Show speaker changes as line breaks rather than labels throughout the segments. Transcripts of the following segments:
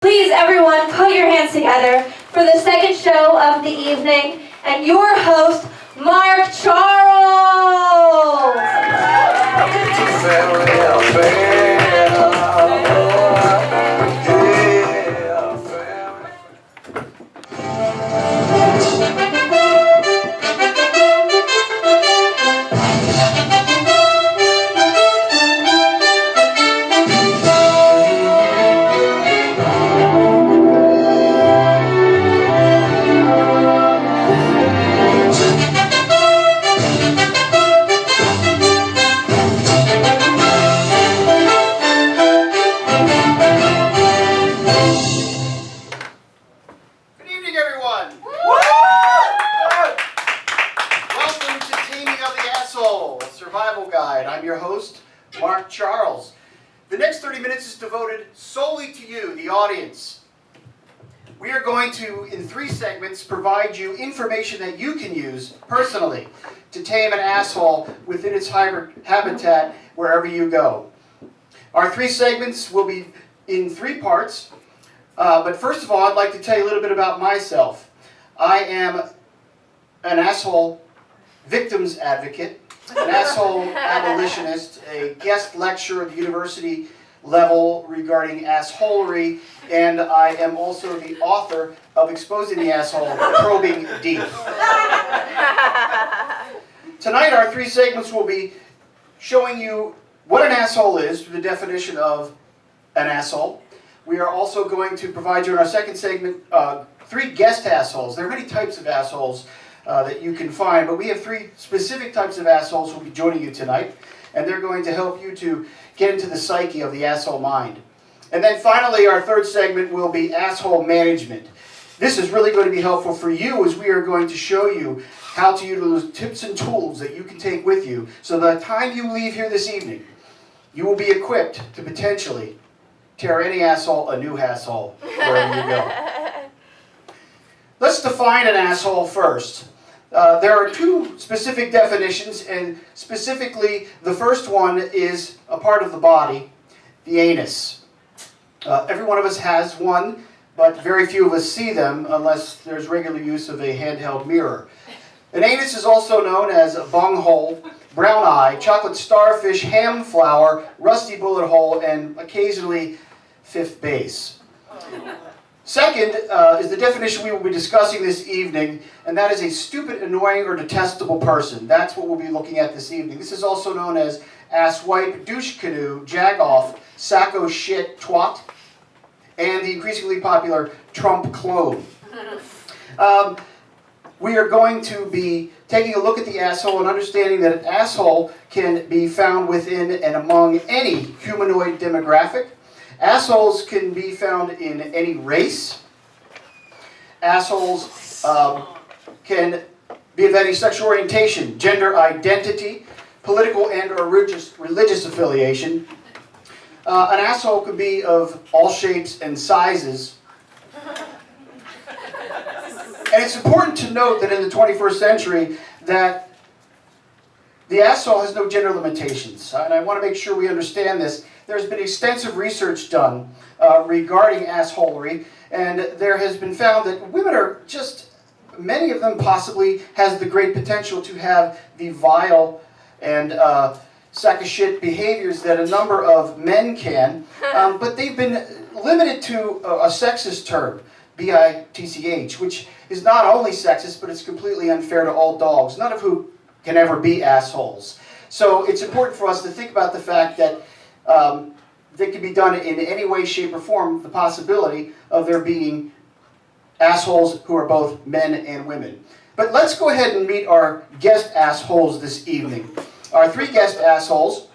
Please, everyone, put your hands together for the second show of the evening and your host, Mark Charles.
I'm your host, Mark Charles. The next 30 minutes is devoted solely to you, the audience. We are going to, in 3 segments, provide you information that you can use personally to tame an asshole within its habitat wherever you go. Our 3 segments will be in 3 parts, but first of all, I'd like to tell you a little bit about myself. I am an asshole victims advocate, an asshole abolitionist, a guest lecturer at the university level regarding assholery, and I am also the author of Exposing the Asshole, Probing Deep. Tonight our 3 segments will be showing you what an asshole is through the definition of an asshole. We are also going to provide you in our second segment 3 guest assholes. There are many types of assholes that you can find, but we have 3 specific types of assholes who will be joining you tonight, and they're going to help you to get into the psyche of the asshole mind. And then finally, our 3rd segment will be asshole management. This is really going to be helpful for you, as we are going to show you how to utilize tips and tools that you can take with you, so by the time you leave here this evening, you will be equipped to potentially tear any asshole a new asshole wherever you go. Let's define an asshole first. There are 2 specific definitions, and specifically the first one is a part of the body, the anus. Every one of us has one, but very few of us see them unless there's regular use of a handheld mirror. An anus is also known as a bunghole, brown eye, chocolate starfish, ham flower, rusty bullet hole, and occasionally 5th base. Second is the definition we will be discussing this evening, and that is a stupid, annoying, or detestable person. That's what we'll be looking at this evening. This is also known as asswipe, douche canoe, jagoff, sacco shit, twat, and the increasingly popular Trump clone. We are going to be taking a look at the asshole and understanding that an asshole can be found within and among any humanoid demographic. Assholes can be found in any race. Assholes can be of any sexual orientation, gender identity, political and or religious affiliation. An asshole could be of all shapes and sizes. And it's important to note that in the 21st century that the asshole has no gender limitations. And I want to make sure we understand this. There's been extensive research done regarding assholery, and there has been found that women are just, many of them possibly has the great potential to have the vile and sack of shit behaviors that a number of men can, but they've been limited to a sexist term, B-I-T-C-H, which is not only sexist, but it's completely unfair to all dogs, none of whom can ever be assholes. So it's important for us to think about the fact that they can be done in any way, shape, or form, the possibility of there being assholes who are both men and women. But let's go ahead and meet our guest assholes this evening. Our 3 guest assholes.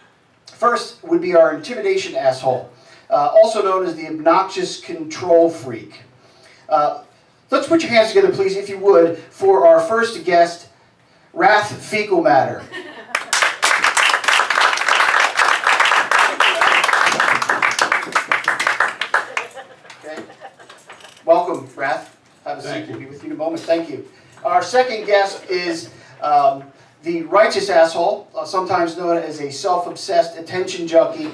First would be our intimidation asshole, also known as the obnoxious control freak. Let's put your hands together, please, if you would, for our first guest, Wrath Fecal Matter. Okay. Welcome, Wrath. Have a seat. We'll be with you in a moment. Thank you. Our second guest is the righteous asshole, sometimes known as a self-obsessed attention junkie.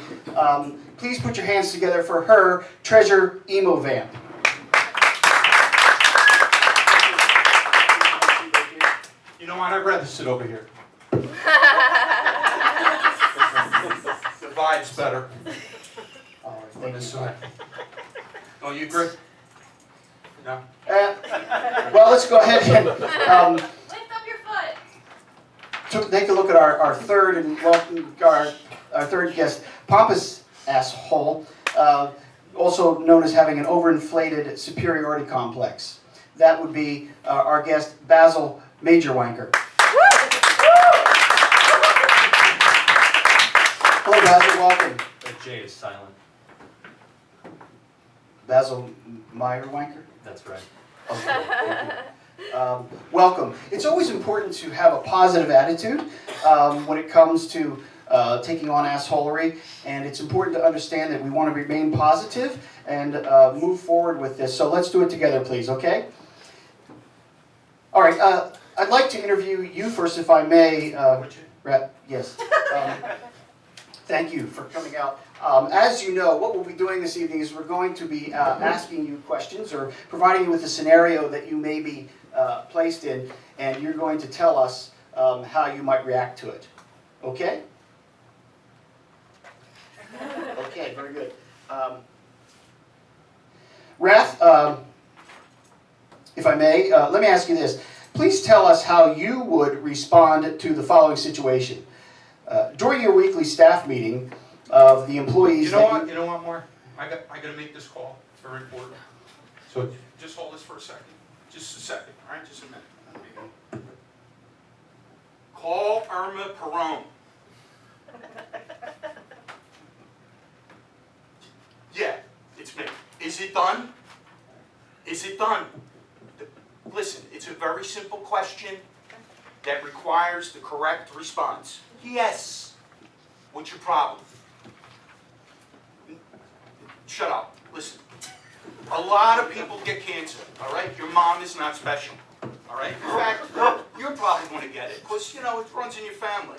please put your hands together for her Treasure Emo Vamp.
You know what? I'd rather sit over here. The vibe's better
All right,
on
thank
this
you.
side. Don't you agree? No?
Well, let's go ahead and
Lift up your foot.
take a look at our third and welcome our third guest, pompous asshole, also known as having an overinflated superiority complex. That would be our guest, Basil Major Wanker. Hello, Basil. Welcome.
The J is silent.
Basil Meyer Wanker.
That's right.
Okay, thank you. Welcome. It's always important to have a positive attitude when it comes to taking on assholery, and it's important to understand that we want to remain positive and move forward with this. So let's do it together, please, okay? All right, I'd like to interview you first, if I may. Yes. Thank you for coming out. As you know, what we'll be doing this evening is we're going to be asking you questions or providing you with a scenario that you may be placed in, and you're going to tell us how you might react to it. Okay? Okay, very good. Wrath, if I may, let me ask you this. Please tell us how you would respond to the following situation. During your weekly staff meeting of the employees...
You know what? You know what, Mark? I gotta make this call. It's very important. So just hold this for a second. Just a second, all right? Just a minute. Call Irma Perone. Yeah, it's me. Is it done? Is it done? Listen, it's a very simple question that requires the correct response. Yes. What's your problem? Shut up. Listen. A lot of people get cancer, all right? Your mom is not special, all right? In fact, you're probably going to get it because, you know, it runs in your family,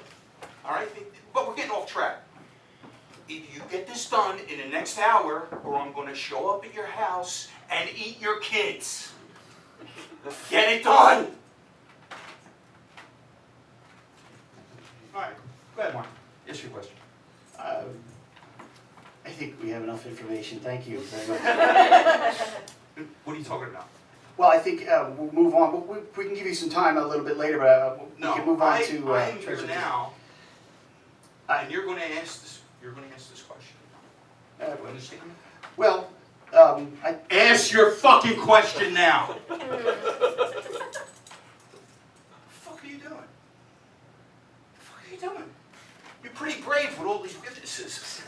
all right? But we're getting off track. Either you get this done in the next hour or I'm going to show up at your house and eat your kids. Get it done! All right, go ahead, Mark. Ask your question.
I think we have enough information. Thank you very much.
What are you talking about?
Well, I think we'll move on. We can give you some time a little bit later, but we can move on to...
I am here
Treasure.
now, and you're going to ask this. You're going to ask this question. Do you understand?
Well,
Ask your fucking question now. What the fuck are you doing? What the fuck are you doing? You're pretty brave with all these witnesses.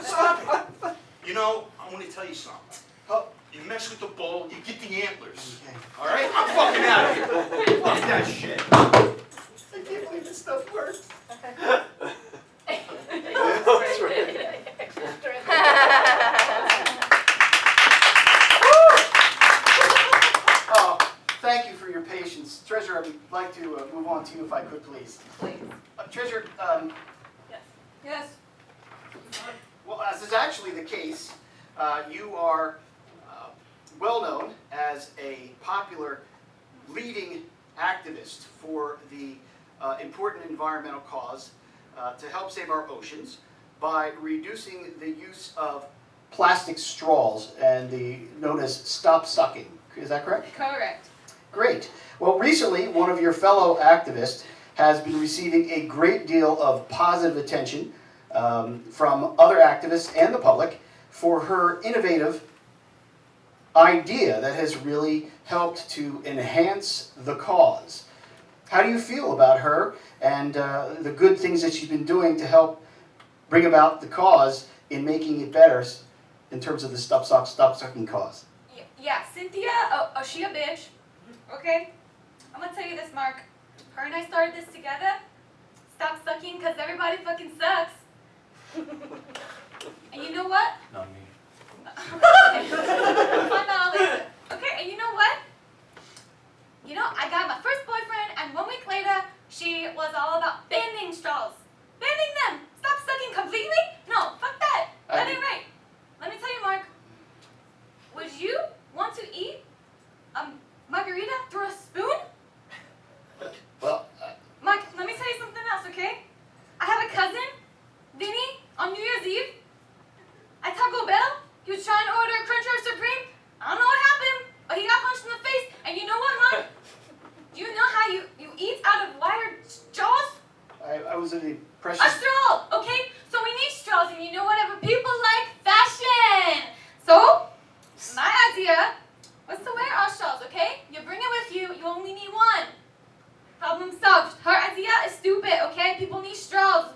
Stop it. You know, I want to tell you something. You mess with the bull, you get the antlers.
Okay.
All right? I'm fucking out of here. Fuck that shit. I can't believe this stuff works.
Thank you for your patience. Treasure, I would like to move on to you if I could, please.
Please.
Treasure,
Yes.
well, as is actually the case, you are well known as a popular leading activist for the important environmental cause to help save our oceans by reducing the use of plastic straws and the known as stop sucking. Is that correct?
Correct.
Great. Well, recently, one of your fellow activists has been receiving a great deal of positive attention from other activists and the public for her innovative idea that has really helped to enhance the cause. How do you feel about her and the good things that she's been doing to help bring about the cause in making it better in terms of the stop sucking cause?
Yeah, Cynthia, she a bitch, okay? I'm gonna tell you this, Mark. Her and I started this together. Stop sucking, because everybody fucking sucks. And you know what?
Not me.
Fun knowledge. Okay, and you know what? You know, I got my first boyfriend, and 1 week later, she was all about banning straws. Banning them! Stop sucking completely? No, fuck that. straws. Her idea is stupid, okay? People need straws.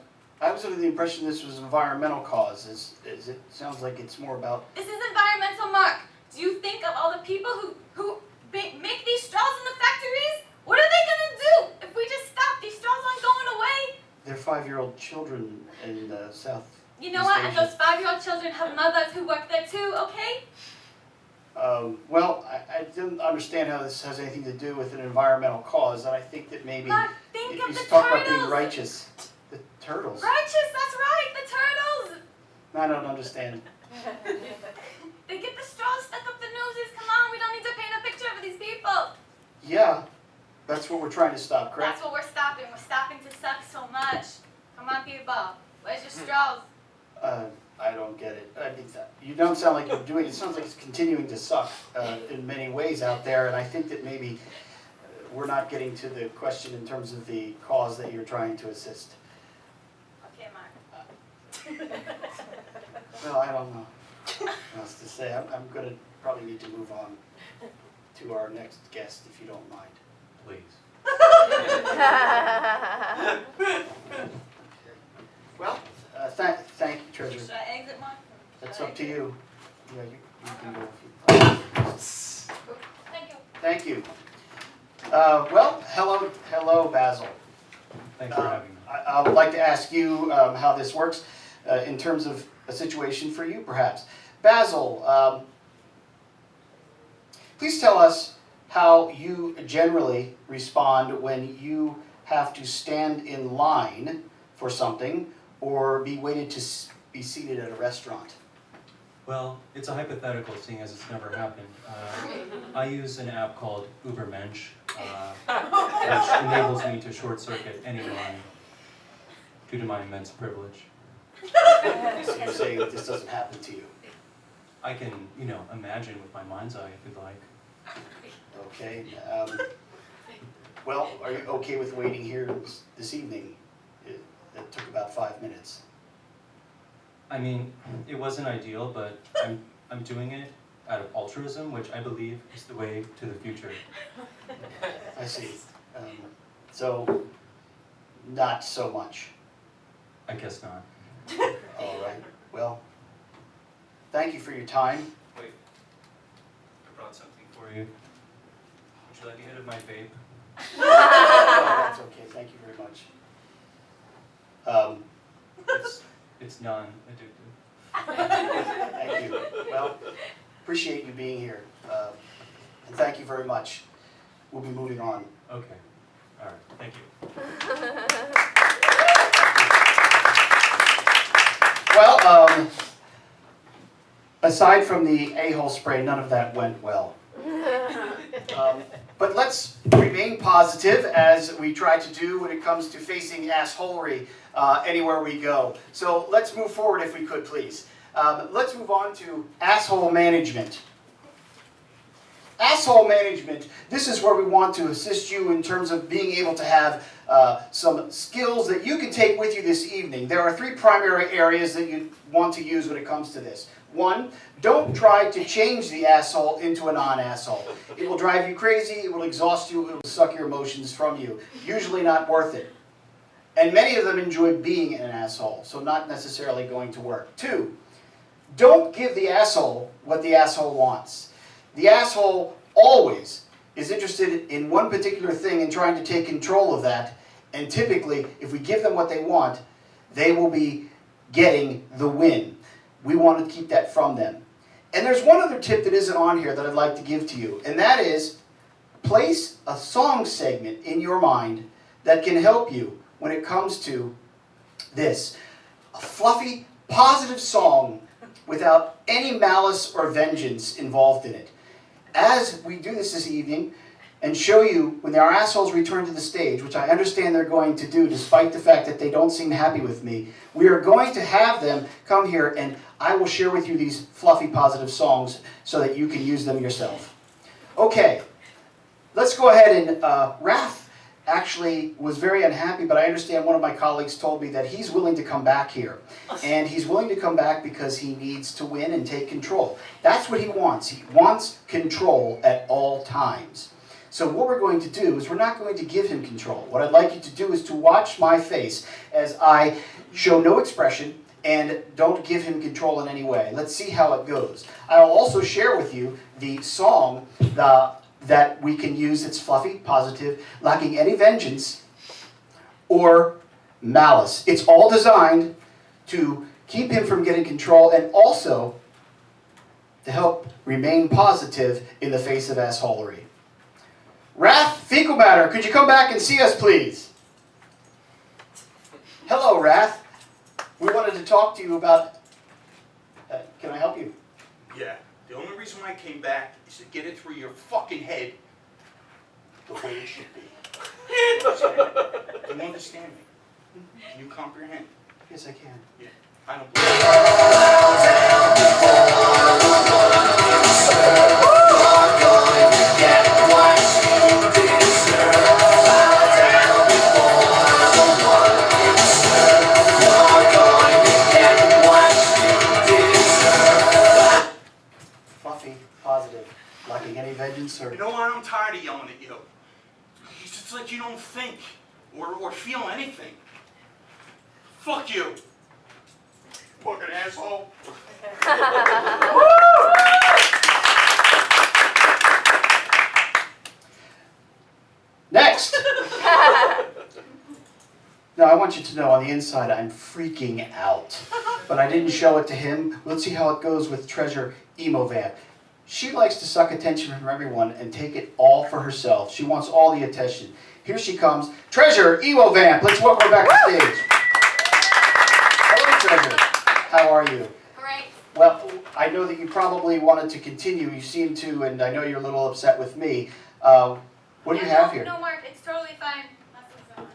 I was under the impression this was environmental cause. It sounds like it's more about...
This is environmental, Mark. Do you think of all the people who make these straws in the factories? What are they gonna do if we just stop? These straws aren't going away.
They're 5-year-old children in South.
You know what? And those 5-year-old children have mothers who work there too, okay?
Well, I didn't understand how this has anything to do with an environmental cause, and I think that maybe
Mark, think of
you
the
talk about being
turtles.
righteous. The turtles?
Righteous, that's right, the turtles.
I don't understand.
They get the straws stuck up the noses. Come on, we don't need to paint a picture of these people.
Yeah, that's what we're trying to stop, correct?
That's what we're stopping. We're stopping to suck so much. Come on, people. Where's your straws?
I don't get it. I mean, you don't sound like you're doing it. It sounds like it's continuing to suck in many ways out there, and I think that maybe we're not getting to the question in terms of the cause that you're trying to assist.
Okay, Mark.
Well, I don't know what else to say. I'm going to probably need to move on to our next guest, if you don't mind.
Please.
Well, thank you, Treasurer.
Should I exit, Mark?
That's up to you. Yeah, you can go if you...
Thank you.
Thank you. Well, hello, Basil.
Thanks for having me.
I would like to ask you how this works in terms of a situation for you, perhaps. Basil, please tell us how you generally respond when you have to stand in line for something or be waited to be seated at a restaurant.
Well, it's a hypothetical, seeing as it's never happened. I use an app called Ubermensch, which enables me to short-circuit any line due to my immense privilege.
So you're saying that this doesn't happen to you.
I can, imagine with my mind's eye if you'd like.
Okay. Well, are you okay with waiting here this evening? It took about 5 minutes.
I mean, it wasn't ideal, but I'm doing it out of altruism, which I believe is the way to the future.
I see. So, not so much.
I guess not.
All right. Well, thank you for your time.
Wait, I brought something for you. Would you like a hit of my vape?
Oh, that's okay. Thank you very much.
It's non-addictive.
Thank you. Well, appreciate you being here. And thank you very much. We'll be moving on.
Okay. All right. Thank you.
Well, aside from the a-hole spray, none of that went well. But let's remain positive as we try to do when it comes to facing assholery anywhere we go. So let's move forward if we could, please. Let's move on to asshole management. Asshole management, this is where we want to assist you in terms of being able to have some skills that you can take with you this evening. There are 3 primary areas that you want to use when it comes to this. 1, don't try to change the asshole into a non-asshole. It will drive you crazy, it will exhaust you, it will suck your emotions from you. Usually not worth it. And many of them enjoy being an asshole, so not necessarily going to work. 2, don't give the asshole what the asshole wants. The asshole always is interested in one particular thing and trying to take control of that. And typically, if we give them what they want, they will be getting the win. We want to keep that from them. And there's one other tip that isn't on here that I'd like to give to you, and that is place a song segment in your mind that can help you when it comes to this. A fluffy, positive song without any malice or vengeance involved in it. As we do this evening and show you when our assholes return to the stage, which I understand they're going to do despite the fact that they don't seem happy with me, we are going to have them come here and I will share with you these fluffy positive songs so that you can use them yourself. Okay, let's go ahead and Raph actually was very unhappy, but I understand one of my colleagues told me that he's willing to come back here. And he's willing to come back because he needs to win and take control. That's what he wants. He wants control at all times. So what we're going to do is we're not going to give him control. What I'd like you to do is to watch my face as I show no expression and don't give him control in any way. Let's see how it goes. I'll also share with you the song that we can use. It's fluffy, positive, lacking any vengeance or malice. It's all designed to keep him from getting control and also to help remain positive in the face of assholery. Wrath, fecal matter, could you come back and see us, please? Hello, Wrath. We wanted to talk to you about... can I help you?
Yeah. The only reason why I came back is to get it through your fucking head the way it should be. Do you understand me? Can you comprehend?
Yes, I can.
Yeah. I don't
Fluffy, positive, lacking any vengeance or...
You know what? I'm tired of yelling at you. It's just like you don't think or feel anything. Fuck you. Fucking asshole.
Next! Now, I want you to know on the inside I'm freaking out. But I didn't show it to him. Let's see how it goes with Treasure Emo Vamp. She likes to suck attention from everyone and take it all for herself. She wants all the attention. Here she comes. Treasure Emo Vamp. Let's welcome her back to stage. Hello, Treasure. How are you?
Great.
Well, I know that you probably wanted to continue. You seem to, and I know you're a little upset with me. What do you have here?
No, Mark, it's totally fine. That's what's on.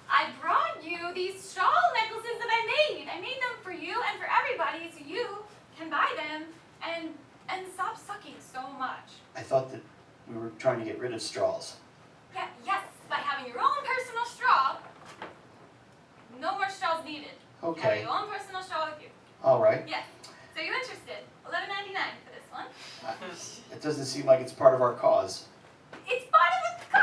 I brought you these shawl necklaces that I made. I made them for you and for everybody so you can buy them and stop sucking so much.
I thought that we were trying to get rid of straws.
Yeah, yes, by having your own personal straw. No more straws needed.
Okay.
Have your own personal straw with you.
All right.
Yes. So you interested? $11.99 for this one.
It doesn't seem like it's part of our cause.
It's part of the cause.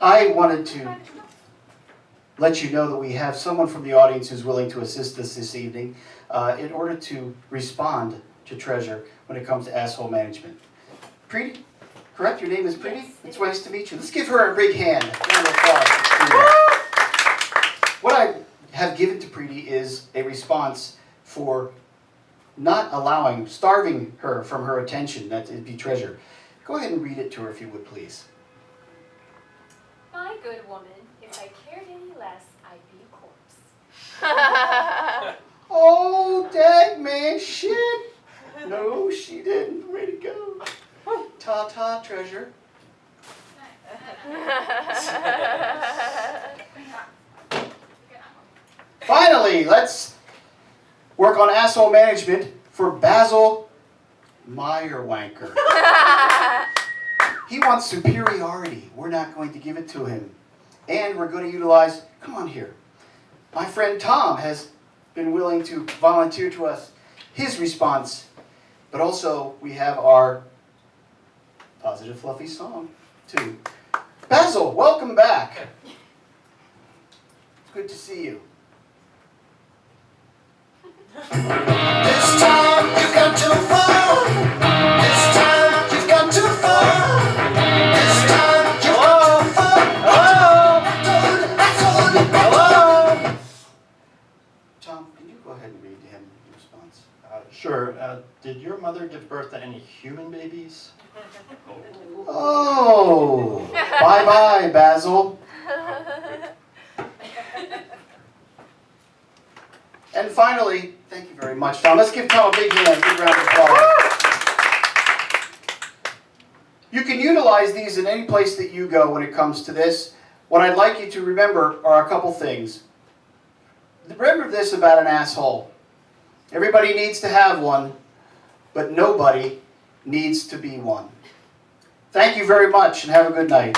I wanted to let you know that we have someone from the audience who's willing to assist us this evening in order to respond to Treasure when it comes to asshole management. Preeti, correct? Your name is Preeti?
Yes,
It's nice to meet you. Let's give her a big hand. Round of applause for Preeti. What I have given to Preeti is a response for not allowing, starving her from her attention, that would be Treasure. Go ahead and read it to her if you would, please.
My good woman, if I cared any less, I'd be a corpse.
Oh, dag man, shit. No, she didn't. Way to go. Ta-ta, Treasure. Finally, let's work on asshole management for Basil Meyerwanker. He wants superiority. We're not going to give it to him. And we're going to utilize, come on here. My friend Tom has been willing to volunteer to us his response. But also, we have our positive, fluffy song, too. Basil, welcome back. It's good to see you.
This time you've gone too far. This time you've gone too far. This time you've gone too far. I told you.
Tom, can you go ahead and read him the response?
Sure. Did your mother give birth to any human babies?
Oh, bye-bye, Basil. And finally, thank you very much, Tom. Let's give Tom a big hand, a big round of applause. You can utilize these in any place that you go when it comes to this. What I'd like you to remember are a couple things. remember this about an asshole. Everybody needs to have one, but nobody needs to be one. Thank you very much and have a good night.